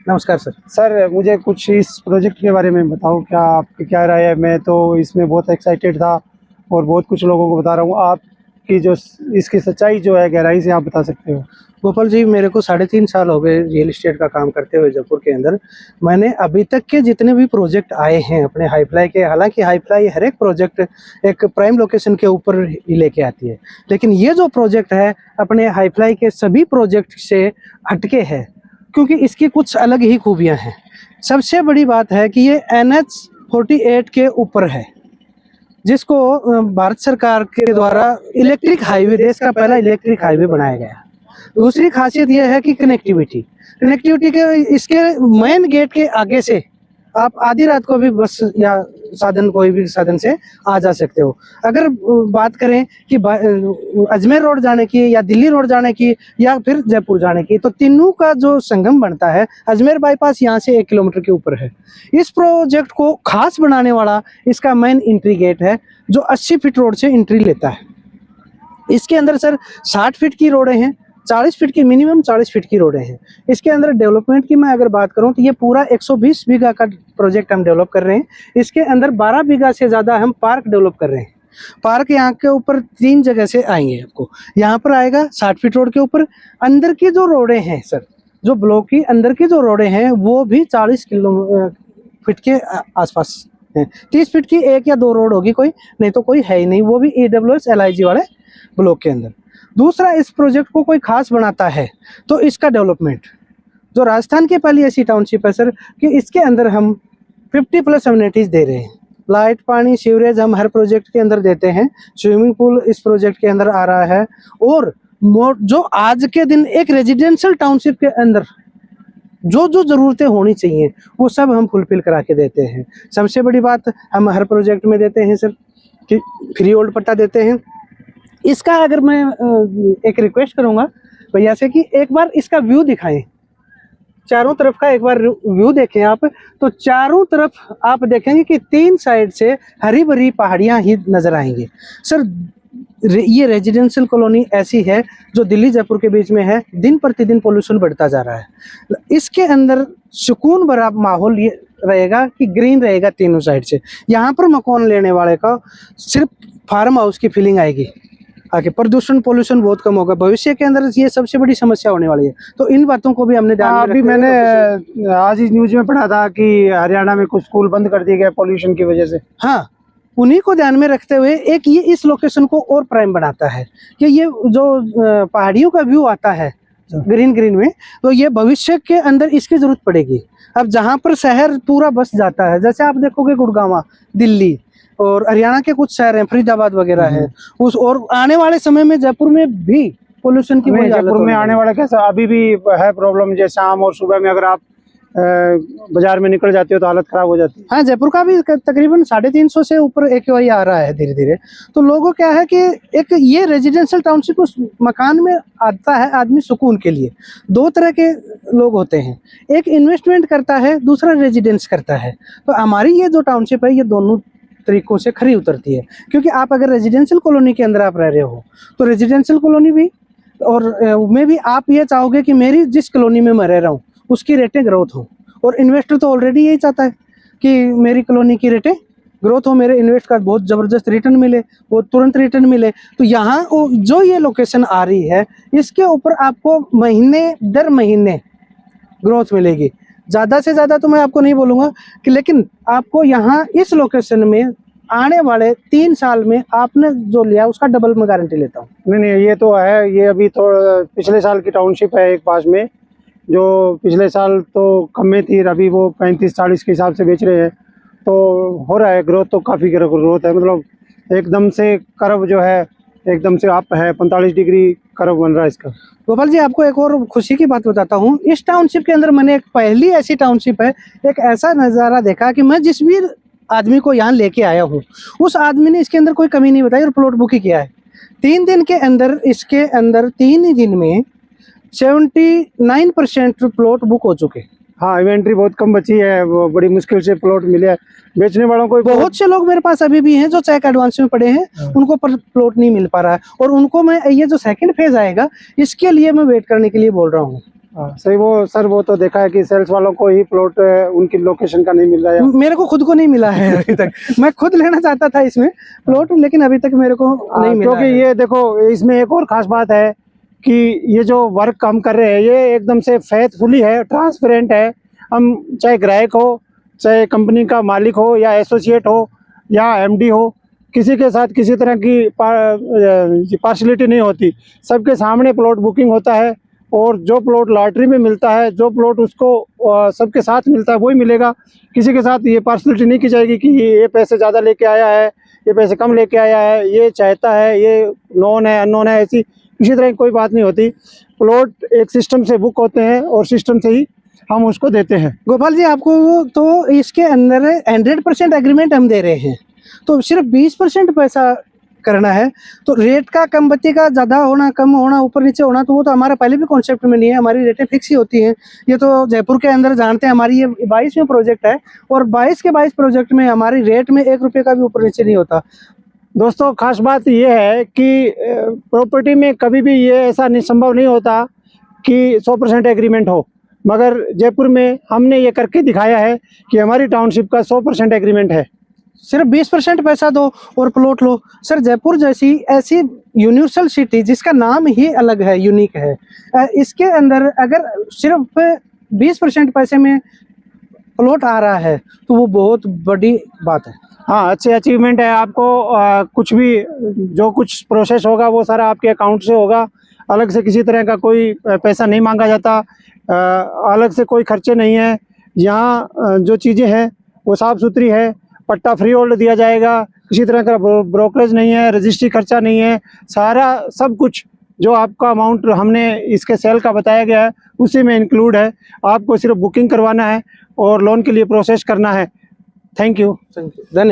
नमस्कार sir. Sir मुझे कुछ इस प्रोजेक्ट के बारे में बताओ, क्या आपकी क्या राय है? मैं तो इसमें बहुत एक्साइटेड था और बहुत कुछ लोगों को बता रहा हूँ। आपकी जो इसकी सच्चाई जो है, गहराई से आप बता सकते हो? गोपाल जी, मेरे को 3.5 साल हो गए रियल एस्टेट का काम करते हुए जयपुर के अंदर। मैंने अभी तक के जितने भी प्रोजेक्ट आए हैं अपने हाईफ्लाई के, हालांकि हाईफ्लाई हर एक प्रोजेक्ट एक प्राइम लोकेशन के ऊपर ही लेके आती है, लेकिन ये जो प्रोजेक्ट है अपने हाईफ्लाई के सभी प्रोजेक्ट से हटके है, क्योंकि इसकी कुछ अलग ही खूबियाँ हैं। सबसे बड़ी बात है कि ये NH-48 के ऊपर है, जिसको भारत सरकार के द्वारा इलेक्ट्रिक हाईवे, देश का पहला इलेक्ट्रिक हाईवे बनाया गया। दूसरी खासियत यह है कि कनेक्टिविटी के इसके मेन गेट के आगे से आप आधी रात को भी बस या साधन, कोई भी साधन से आ जा सकते हो। अगर बात करें कि अजमेर रोड जाने की या दिल्ली रोड जाने की या फिर जयपुर जाने की, तो तीनों का जो संगम बनता है अजमेर बाईपास यहाँ से 1 किलोमीटर के ऊपर है। इस प्रोजेक्ट को खास बनाने वाला इसका मेन एंट्री गेट है, जो 80 फीट रोड से एंट्री लेता है। इसके अंदर सर 60 फीट की रोडें हैं, 40 फीट की, मिनिमम 40 फीट की रोडें हैं। इसके अंदर डेवलपमेंट की मैं अगर बात करूं तो ये पूरा 120 बीघा का प्रोजेक्ट हम डेवलप कर रहे हैं। इसके अंदर 12 बीघा से ज़्यादा हम पार्क डेवलप कर रहे हैं। पार्क यहाँ के ऊपर 3 जगह से आएंगे आपको। यहाँ पर आएगा 60 फीट रोड के ऊपर। अंदर की जो रोडें हैं सर, जो ब्लॉक की अंदर की जो रोडें हैं वो भी 40 फीट के आसपास हैं। 30 फीट की 1 या 2 रोड होगी कोई, नहीं तो कोई है ही नहीं, वो भी EWS LIG वाले ब्लॉक के अंदर। दूसरा, इस प्रोजेक्ट को कोई खास बनाता है तो इसका डेवलपमेंट, जो राजस्थान की पहली ऐसी टाउनशिप है सर कि इसके अंदर हम 50+ अम्यूनिटीज दे रहे हैं। लाइट, पानी, सीवरेज हम हर प्रोजेक्ट के अंदर देते हैं। स्विमिंग पूल इस प्रोजेक्ट के अंदर आ रहा है। और जो आज के दिन एक रेजिडेंशियल टाउनशिप के अंदर जो जो ज़रूरतें होनी चाहिए वो सब हम फुलफिल करा के देते हैं। सबसे बड़ी बात हम हर प्रोजेक्ट में देते हैं सर कि फ्री होल्ड पट्टा देते हैं। इसका अगर मैं एक रिक्वेस्ट करूंगा भैया से कि एक बार इसका व्यू दिखाएं, चारों तरफ का एक बार व्यू देखें आप, तो चारों तरफ आप देखेंगे कि 3 साइड से हरी भरी पहाड़ियां ही नजर आएंगी। सर ये रेजिडेंशियल कॉलोनी ऐसी है जो दिल्ली जयपुर के बीच में है। दिन प्रतिदिन पोल्यूशन बढ़ता जा रहा है। इसके अंदर सुकून भरा माहौल ये रहेगा कि ग्रीन रहेगा तीनों साइड से। यहाँ पर मकान लेने वाले का सिर्फ फार्म हाउस की फीलिंग आएगी। आगे प्रदूषण, पोल्यूशन बहुत कम होगा। भविष्य के अंदर ये सबसे बड़ी समस्या होने वाली है, तो इन बातों को भी हमने ध्यान में अभी मैंने आज ही न्यूज में पढ़ा था कि हरियाणा में कुछ स्कूल बंद कर दिए गए पॉल्यूशन की वजह से। हाँ, उन्हीं को ध्यान में रखते हुए एक ये इस लोकेशन को और प्राइम बनाता है कि ये जो पहाड़ियों का व्यू आता है ग्रीन में, तो ये भविष्य के अंदर इसकी जरूरत पड़ेगी। अब जहाँ पर शहर पूरा बस जाता है, जैसे आप देखोगे गुड़गांव, दिल्ली और हरियाणा के कुछ शहर हैं, फरीदाबाद वगैरह है, उस और आने वाले समय में जयपुर में भी पोल्यूशन की जयपुर में आने वाला कैसा अभी भी है प्रॉब्लम, जैसे शाम और सुबह में अगर आप बाजार में निकल जाते हो तो हालत खराब हो जाती है। हाँ, जयपुर का भी तकरीबन 350 से ऊपर AQI आ रहा है धीरे धीरे। तो लोगों क्या है कि एक ये रेजिडेंशियल टाउनशिप उस मकान में आता है आदमी सुकून के लिए। 2 तरह के लोग होते हैं, एक इन्वेस्टमेंट करता है, दूसरा रेजिडेंस करता है। तो हमारी ये जो टाउनशिप है ये दोनों तरीकों से खरी उतरती है, क्योंकि आप अगर रेजिडेंशियल कॉलोनी के अंदर आप रह रहे हो तो रेजिडेंशियल कॉलोनी भी और में भी आप ये चाहोगे कि मेरी जिस कॉलोनी में मैं रह रहा हूँ उसकी रेटें ग्रोथ हो। और इन्वेस्टर तो ऑलरेडी यही चाहता है कि मेरी कॉलोनी की रेटें ग्रोथ हो, मेरे इन्वेस्ट का बहुत ज़बरदस्त रिटर्न मिले, वो तुरंत रिटर्न मिले। तो यहाँ जो ये लोकेशन आ रही है इसके ऊपर आपको महीने दर महीने ग्रोथ मिलेगी। ज़्यादा से ज़्यादा तो मैं आपको नहीं बोलूँगा कि, लेकिन आपको यहाँ इस लोकेशन में आने वाले 3 साल में आपने जो लिया उसका डबल मैं गारंटी लेता हूँ। नहीं ये तो है। ये अभी तो पिछले साल की टाउनशिप है एक पास में, जो पिछले साल तो कम में थी, अभी वो 35-40 के हिसाब से बेच रहे हैं। तो हो रहा है ग्रोथ, तो काफ़ी ग्रोथ है। मतलब एकदम से कर्व जो है एकदम से अप है, 45 डिग्री कर्व बन रहा है इसका। गोपाल जी, आपको एक और खुशी की बात बताता हूँ। इस टाउनशिप के अंदर मैंने एक पहली ऐसी टाउनशिप है, एक ऐसा नज़ारा देखा कि मैं जिस भी आदमी को यहाँ लेके आया हूँ उस आदमी ने इसके अंदर कोई कमी नहीं बताई और प्लॉट बुक ही किया है। 3 दिन के अंदर, इसके अंदर 3 ही दिन में 79% प्लॉट बुक हो चुके। हाँ, इन्वेंट्री बहुत कम बची है, वो बड़ी मुश्किल से प्लॉट मिले हैं बेचने वालों को। बहुत से लोग मेरे पास अभी भी हैं जो चेक एडवांस में पड़े हैं, उनको पर प्लॉट नहीं मिल पा रहा है, और उनको मैं ये जो सेकंड फेज आएगा इसके लिए मैं वेट करने के लिए बोल रहा हूँ। हाँ, सही वो सर, वो तो देखा है कि सेल्स वालों को ही प्लॉट उनकी लोकेशन का नहीं मिल रहा है। मेरे को खुद को नहीं मिला है अभी तक। मैं खुद लेना चाहता था इसमें प्लॉट, लेकिन अभी तक मेरे को नहीं मिला क्योंकि है। ये देखो, इसमें एक और खास बात है कि ये जो वर्क हम कर रहे हैं ये एकदम से फेथफुली है, ट्रांसपेरेंट है। हम चाहे ग्राहक हो, चाहे कंपनी का मालिक हो, या एसोसिएट हो, या एमडी हो, किसी के साथ किसी तरह की पार्शलिटी नहीं होती। सबके सामने प्लॉट बुकिंग होता है, और जो प्लॉट लॉटरी में मिलता है, जो प्लॉट उसको सबके साथ मिलता है, वही मिलेगा। किसी के साथ ये पार्शलिटी नहीं की जाएगी कि ये पैसे ज़्यादा लेके आया है, ये पैसे कम लेके आया है, ये चाहता है, ये नॉन है, अननोन है, ऐसी किसी तरह की कोई बात नहीं होती। प्लॉट एक सिस्टम से बुक होते हैं और सिस्टम से ही हम उसको देते हैं। गोपाल जी, आपको तो इसके अंदर 100% एग्रीमेंट हम दे रहे हैं, तो सिर्फ 20% पैसा करना है। तो रेट का कम बत्ती का ज़्यादा होना, कम होना, ऊपर नीचे होना, तो वो तो हमारा पहले भी कॉन्सेप्ट में नहीं है। हमारी रेटें फिक्स ही होती हैं। ये तो जयपुर के अंदर जानते हैं, हमारी ये 22वें प्रोजेक्ट है, और 22 के 22 प्रोजेक्ट में हमारी रेट में 1 रुपये का भी ऊपर नीचे नहीं होता। दोस्तों, खास बात यह है कि प्रॉपर्टी में कभी भी ये ऐसा संभव नहीं होता कि 100% एग्रीमेंट हो, मगर जयपुर में हमने ये करके दिखाया है कि हमारी टाउनशिप का 100% एग्रीमेंट है। सिर्फ 20% पैसा दो और प्लॉट लो। सर, जयपुर जैसी ऐसी यूनिवर्सल सिटी जिसका नाम ही अलग है, यूनिक है, इसके अंदर अगर सिर्फ 20% पैसे में प्लॉट आ रहा है तो वो बहुत बड़ी बात है। हाँ, अच्छी अचीवमेंट है। आपको कुछ भी जो कुछ प्रोसेस होगा वो सारा आपके अकाउंट से होगा। अलग से किसी तरह का कोई पैसा नहीं मांगा जाता, अलग से कोई खर्चे नहीं है। यहाँ जो चीज़ें हैं वो साफ़ सुथरी है। पट्टा फ्री होल्ड दिया जाएगा, किसी तरह का ब्रोकरेज नहीं है, रजिस्ट्री खर्चा नहीं है। सारा सब कुछ जो आपका अमाउंट हमने इसके सेल का बताया गया है उसी में इंक्लूड है। आपको सिर्फ बुकिंग करवाना है और लोन के लिए प्रोसेस करना है। Thank you. धन्यवाद।